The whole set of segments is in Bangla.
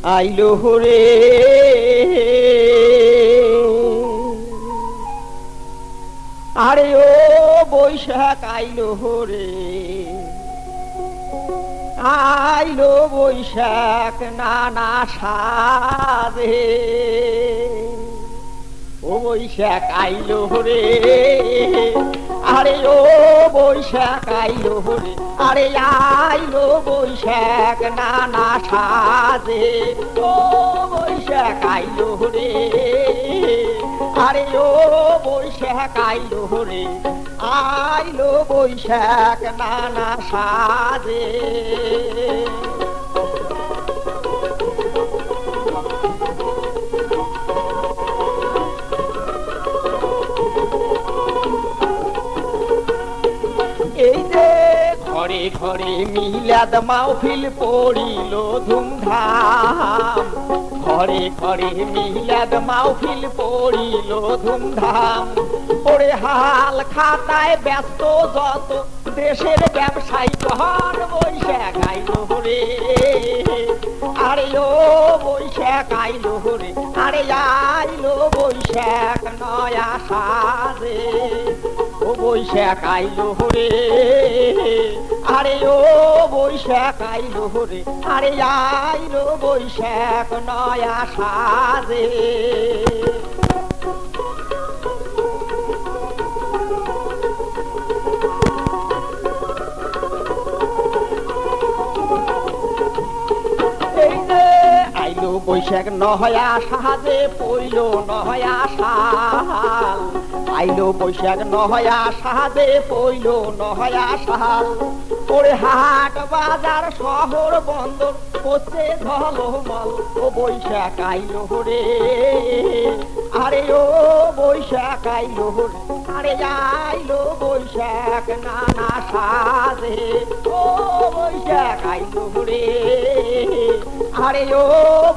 আইলো হরে আরে ও বৈশাখ আইলো হরে আইলো বৈশাখ নানা সাজে ও বৈশাখ আইলো হরে আরে ও বৈশাখ আইলো হরে আরে আইলো বৈশাখ নানা সাজে ও বৈশাখ আইলো হরে আরে ও বৈশাখ আইলো হরে আইলো বৈশাখ নানা সাজে এই যে ঘরে ঘরে মিলাদ মাহফিল পড়িল ধুমধাম ঘরে ঘরে মিলাদ মাহফিল পড়িল ধুমধাম পড়ে হাল খাতায় ব্যস্ত যত দেশের ব্যবসায়ী ঘর বৈশাখ আইলো হরে আরে ও বৈশাখ আইলো হরে আরে আইলো বৈশাখ নয়া সাজে ও বৈশাখ আইলো হরে আরে ও বৈশাখ আইলো হরে আরে আইলো বৈশাখ নয়া সাজে আইলো বৈশাখ নহয়া সাজে পইল নহয়া সাল আইলো বৈশাখ নহয়া সাজে পইল নহয়া সাল ওরে হাট বাজার শহর বন্দর করছে ঝলমল ও বৈশাখ আইলো হরে আরে ও বৈশাখ আইলো হরে আরে আইলো বৈশাখ নানা সাজে ও বৈশাখ আইলো হরে আরে ও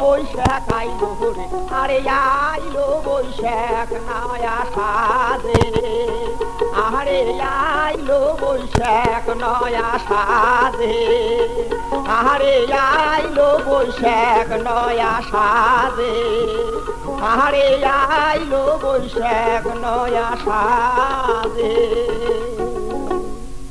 বৈশাখ আইলো হরে আরে আইলো বৈশাখ নয়া সাজে আরে আইলো বৈশাখ নয়া সাজে আরে আইলো বৈশাখ নয়া সাজে আরে আইলো বৈশাখ নয়া সাজে